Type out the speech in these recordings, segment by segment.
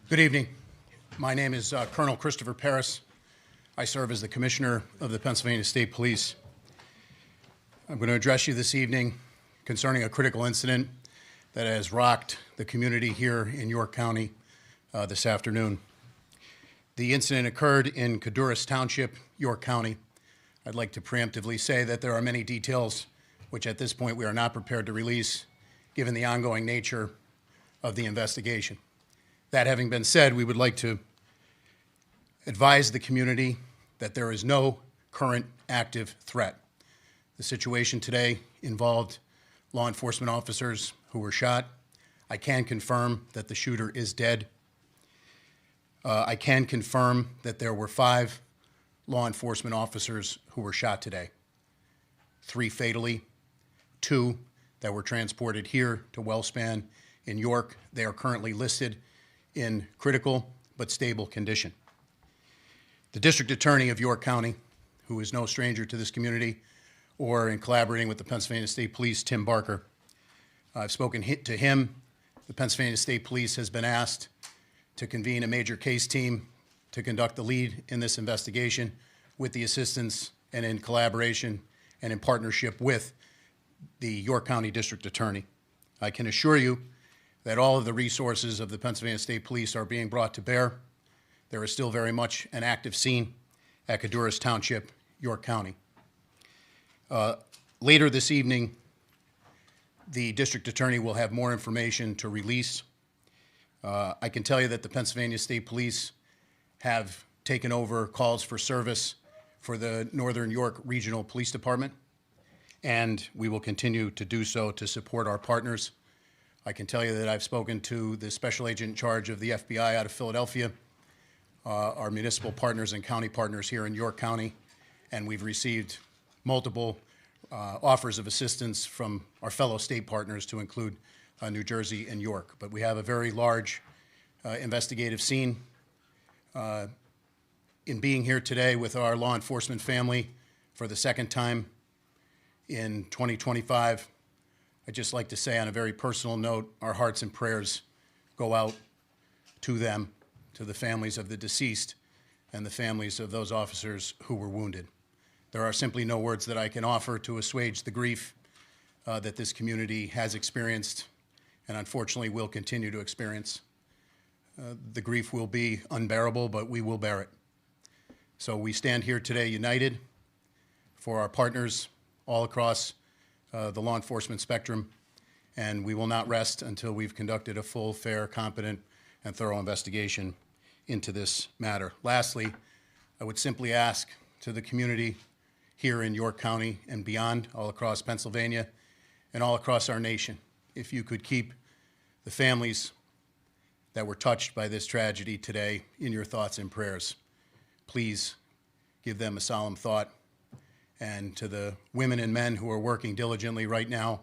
Good evening. My name is Colonel Christopher Paris. I serve as the Commissioner of the Pennsylvania State Police. I'm going to address you this evening concerning a critical incident that has rocked the community here in York County this afternoon. The incident occurred in Codurus Township, York County. I'd like to preemptively say that there are many details which at this point we are not prepared to release given the ongoing nature of the investigation. That having been said, we would like to advise the community that there is no current active threat. The situation today involved law enforcement officers who were shot. I can confirm that the shooter is dead. I can confirm that there were 5 law enforcement officers who were shot today. 3 fatally, 2 that were transported here to Wellspan in York. They are currently listed in critical but stable condition. The District Attorney of York County, who is no stranger to this community, or in collaborating with the Pennsylvania State Police, Tim Barker, I've spoken to him. The Pennsylvania State Police has been asked to convene a major case team to conduct the lead in this investigation with the assistance and in collaboration and in partnership with the York County District Attorney. I can assure you that all of the resources of the Pennsylvania State Police are being brought to bear. There is still very much an active scene at Codurus Township, York County. Later this evening, the District Attorney will have more information to release. I can tell you that the Pennsylvania State Police have taken over calls for service for the Northern York Regional Police Department, and we will continue to do so to support our partners. I can tell you that I've spoken to the special agent in charge of the FBI out of Philadelphia, our municipal partners and county partners here in York County, and we've received multiple offers of assistance from our fellow state partners to include New Jersey and York. But we have a very large investigative scene. In being here today with our law enforcement family for the second time in 2025, I'd just like to say on a very personal note, our hearts and prayers go out to them, to the families of the deceased and the families of those officers who were wounded. There are simply no words that I can offer to assuage the grief that this community has experienced and unfortunately will continue to experience. The grief will be unbearable, but we will bear it. So we stand here today united for our partners all across the law enforcement spectrum, and we will not rest until we've conducted a full, fair, competent, and thorough investigation into this matter. Lastly, I would simply ask to the community here in York County and beyond, all across Pennsylvania and all across our nation, if you could keep the families that were touched by this tragedy today in your thoughts and prayers. Please give them a solemn thought. And to the women and men who are working diligently right now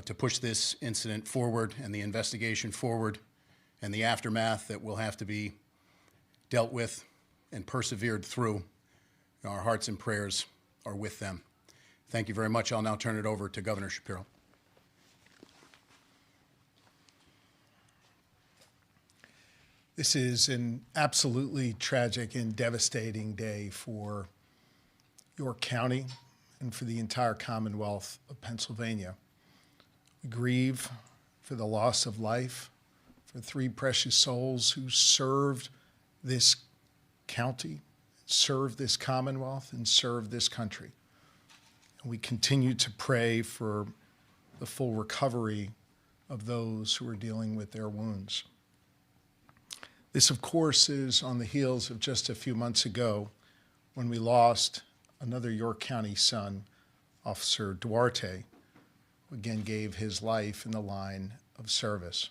to push this incident forward and the investigation forward and the aftermath that will have to be dealt with and persevered through, our hearts and prayers are with them. Thank you very much. I'll now turn it over to Governor Shapiro. This is an absolutely tragic and devastating day for York County and for the entire Commonwealth of Pennsylvania. We grieve for the loss of life, for 3 precious souls who served this county, served this Commonwealth, and served this country. And we continue to pray for the full recovery of those who are dealing with their wounds. This, of course, is on the heels of just a few months ago when we lost another York County son, Officer Duarte, who again gave his life in the line of service.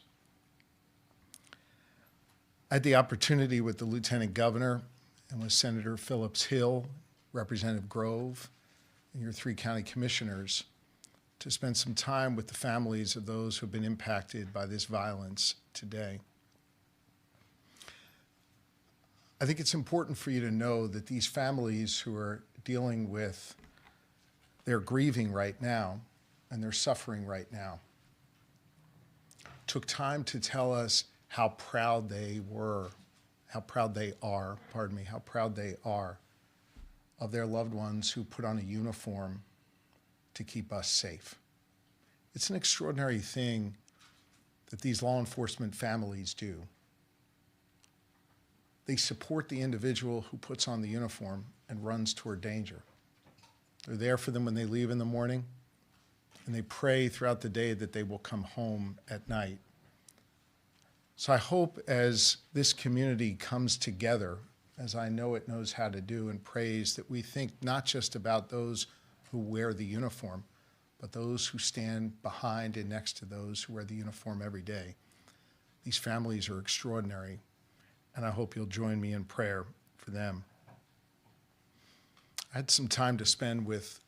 I had the opportunity with the Lieutenant Governor and with Senator Phillips Hill, Representative Grove, and your 3 county commissioners to spend some time with the families of those who have been impacted by this violence today. I think it's important for you to know that these families who are dealing with, they're grieving right now and they're suffering right now, took time to tell us how proud they were, how proud they are, pardon me, how proud they are of their loved ones who put on a uniform to keep us safe. It's an extraordinary thing that these law enforcement families do. They support the individual who puts on the uniform and runs toward danger. They're there for them when they leave in the morning, and they pray throughout the day that they will come home at night. So I hope as this community comes together, as I know it knows how to do, and prays, that we think not just about those who wear the uniform, but those who stand behind and next to those who wear the uniform every day. These families are extraordinary, and I hope you'll join me in prayer for them. I had some time to spend with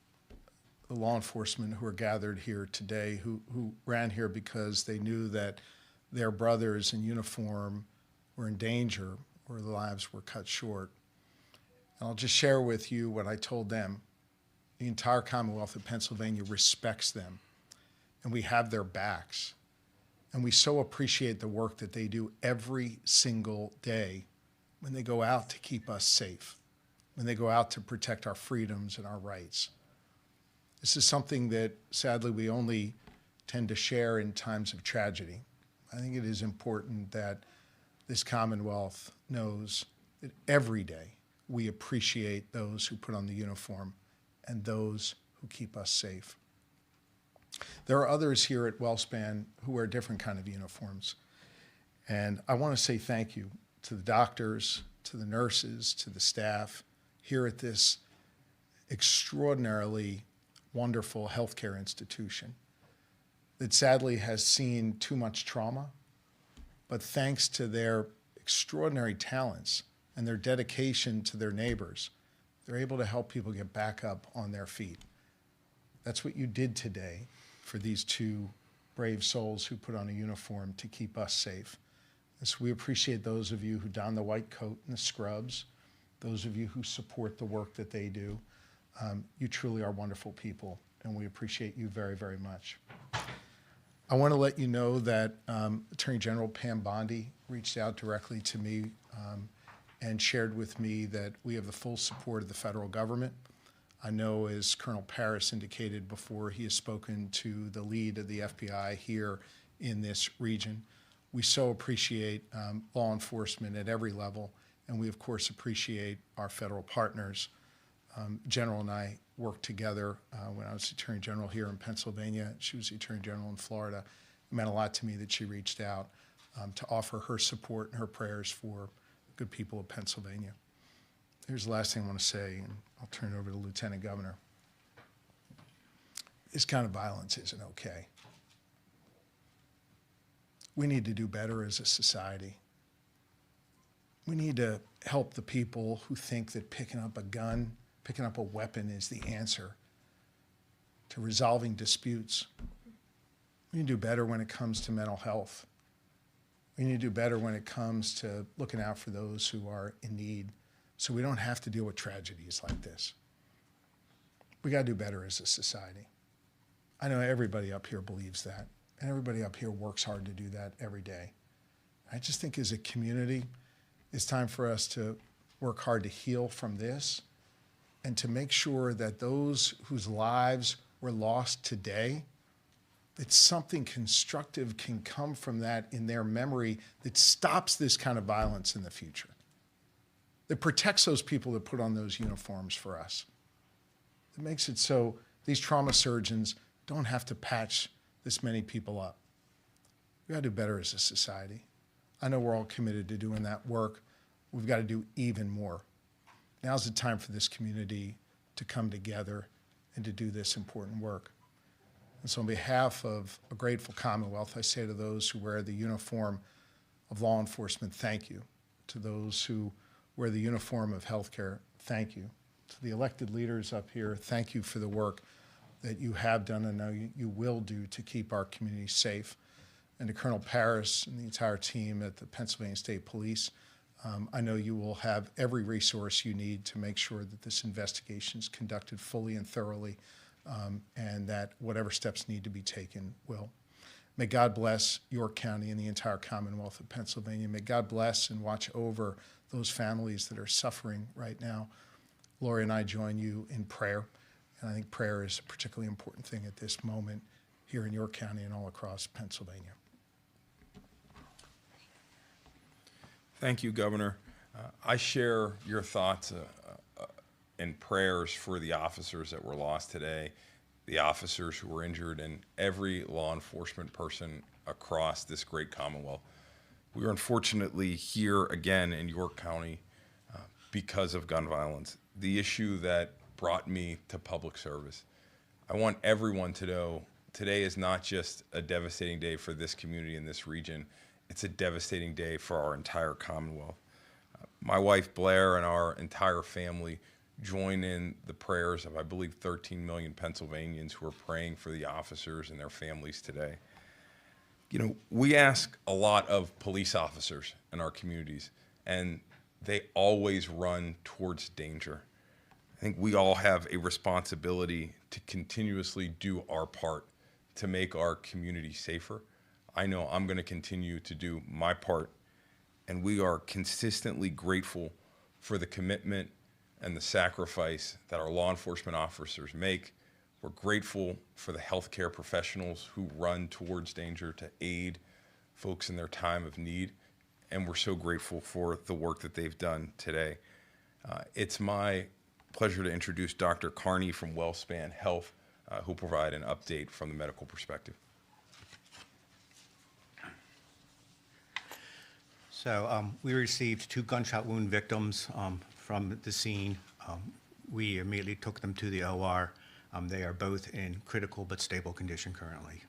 the law enforcement who are gathered here today, who ran here because they knew that their brothers in uniform were in danger or their lives were cut short. And I'll just share with you what I told them. The entire Commonwealth of Pennsylvania respects them, and we have their backs. And we so appreciate the work that they do every single day when they go out to keep us safe, when they go out to protect our freedoms and our rights. This is something that, sadly, we only tend to share in times of tragedy. I think it is important that this Commonwealth knows that every day we appreciate those who put on the uniform and those who keep us safe. There are others here at WellSpan who wear different kind of uniforms. And I want to say thank you to the doctors, to the nurses, to the staff here at this extraordinarily wonderful healthcare institution that sadly has seen too much trauma, but thanks to their extraordinary talents and their dedication to their neighbors, they're able to help people get back up on their feet. That's what you did today for these two brave souls who put on a uniform to keep us safe. And so we appreciate those of you who don the white coat and the scrubs, those of you who support the work that they do. You truly are wonderful people, and we appreciate you very, very much. I want to let you know that Attorney General Pam Bondi reached out directly to me and shared with me that we have the full support of the federal government. I know, as Colonel Paris indicated before, he has spoken to the lead of the FBI here in this region. We so appreciate law enforcement at every level, and we, of course, appreciate our federal partners. General and I worked together when I was Attorney General here in Pennsylvania. She was the Attorney General in Florida. It meant a lot to me that she reached out to offer her support and her prayers for good people of Pennsylvania. Here's the last thing I want to say, and I'll turn it over to the Lieutenant Governor. This kind of violence isn't okay. We need to do better as a society. We need to help the people who think that picking up a gun, picking up a weapon is the answer to resolving disputes. We need to do better when it comes to mental health. We need to do better when it comes to looking out for those who are in need, so we don't have to deal with tragedies like this. We got to do better as a society. I know everybody up here believes that, and everybody up here works hard to do that every day. I just think as a community, it's time for us to work hard to heal from this and to make sure that those whose lives were lost today, that something constructive can come from that in their memory that stops this kind of violence in the future, that protects those people that put on those uniforms for us, that makes it so these trauma surgeons don't have to patch this many people up. We got to do better as a society. I know we're all committed to doing that work. We've got to do even more. Now's the time for this community to come together and to do this important work. And so on behalf of a grateful Commonwealth, I say to those who wear the uniform of law enforcement, thank you. To those who wear the uniform of healthcare, thank you. To the elected leaders up here, thank you for the work that you have done and know you will do to keep our community safe. And to Colonel Paris and the entire team at the Pennsylvania State Police, I know you will have every resource you need to make sure that this investigation is conducted fully and thoroughly, and that whatever steps need to be taken will. May God bless York County and the entire Commonwealth of Pennsylvania. May God bless and watch over those families that are suffering right now. Lori and I join you in prayer, and I think prayer is a particularly important thing at this moment here in York County and all across Pennsylvania. Thank you, Governor. I share your thoughts and prayers for the officers that were lost today, the officers who were injured, and every law enforcement person across this great Commonwealth. We are unfortunately here again in York County because of gun violence, the issue that brought me to public service. I want everyone to know today is not just a devastating day for this community in this region, it's a devastating day for our entire Commonwealth. My wife Blair and our entire family join in the prayers of, I believe, 13 million Pennsylvanians who are praying for the officers and their families today. You know, we ask a lot of police officers in our communities, and they always run towards danger. I think we all have a responsibility to continuously do our part to make our community safer. I know I'm going to continue to do my part, and we are consistently grateful for the commitment and the sacrifice that our law enforcement officers make. We're grateful for the healthcare professionals who run towards danger to aid folks in their time of need, and we're so grateful for the work that they've done today. It's my pleasure to introduce Dr. Carney from WellSpan Health, who will provide an update from the medical perspective. So we received 2 gunshot wound victims from the scene. We immediately took them to the OR. They are both in critical but stable condition currently.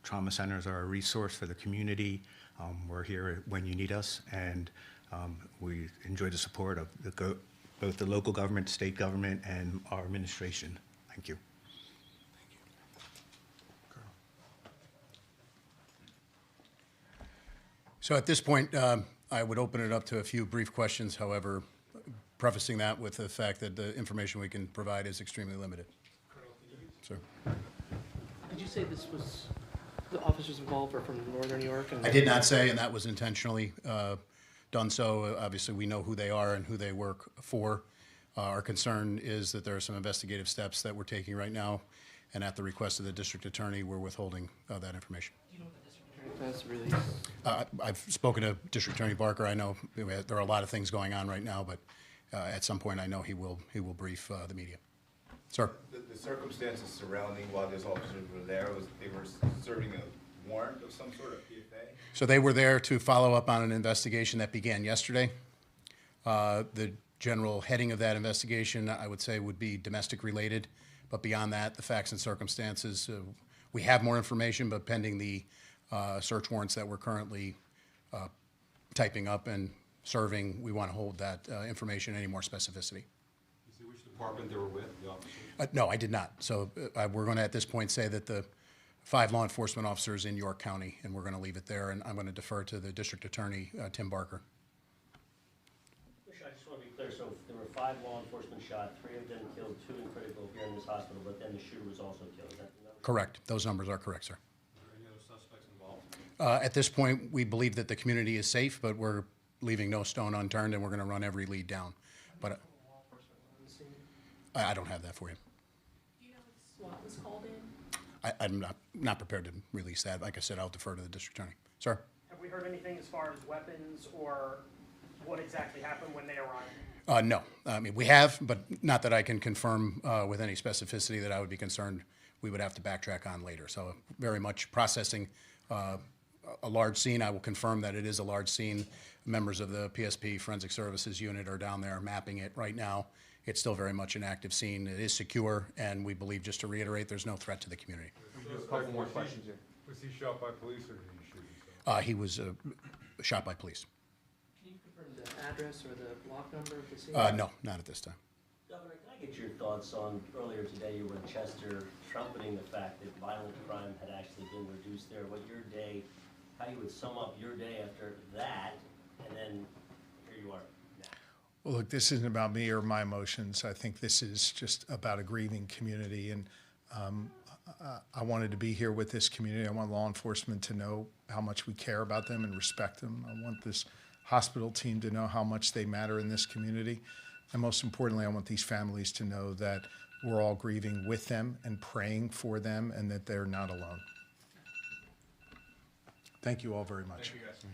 Trauma centers are a resource for the community. We're here when you need us, and we enjoy the support of both the local government, state government, and our administration. Thank you. So at this point, I would open it up to a few brief questions, however, prefacing that with the fact that the information we can provide is extremely limited. Sir. Did you say this was, the officers involved are from Northern New York? And I did not say, and that was intentionally done so. Obviously, we know who they are and who they work for. Our concern is that there are some investigative steps that we're taking right now, and at the request of the district attorney, we're withholding that information. Do you know what the district attorney plans to release? I've spoken to District Attorney Barker. I know there are a lot of things going on right now, but at some point, I know he will brief the media. Sir. The circumstances surrounding while those officers were there was they were serving a warrant of some sort of PFA? So they were there to follow up on an investigation that began yesterday. The general heading of that investigation, I would say, would be domestic related, but beyond that, the facts and circumstances, we have more information, but pending the search warrants that we're currently typing up and serving, we want to hold that information any more specificity. You see which department they were with, the officers? No, I did not. So we're going to, at this point, say that the 5 law enforcement officers in York County, and we're going to leave it there, and I'm going to defer to the district attorney, Tim Barker. I just want to be clear, so there were 5 law enforcement shot, 3 of them killed, 2 in critical here in this hospital, but then the shooter was also killed. Is that the number? Correct. Those numbers are correct, sir. Are there any other suspects involved? At this point, we believe that the community is safe, but we're leaving no stone unturned, and we're going to run every lead down. But Law enforcement on the scene? I don't have that for you. Do you know if SWAT was called in? I'm not prepared to release that. Like I said, I'll defer to the district attorney. Sir? Have we heard anything as far as weapons or what exactly happened when they arrived? No. I mean, we have, but not that I can confirm with any specificity that I would be concerned we would have to backtrack on later. So very much processing a large scene. I will confirm that it is a large scene. Members of the PSP Forensic Services Unit are down there mapping it right now. It's still very much an active scene. It is secure, and we believe, just to reiterate, there's no threat to the community. A couple more questions here. Was he shot by police or did he shoot himself? He was shot by police. Can you confirm the address or the block number of the scene? No, not at this time. Governor, can I get your thoughts on, earlier today you were in Chester trumpeting the fact that violent crime had actually been reduced there. What your day, how you would sum up your day after that, and then here you are now. Well, look, this isn't about me or my emotions. I think this is just about a grieving community, and I wanted to be here with this community. I want law enforcement to know how much we care about them and respect them. I want this hospital team to know how much they matter in this community. And most importantly, I want these families to know that we're all grieving with them and praying for them and that they're not alone. Thank you all very much. Thank you, guys.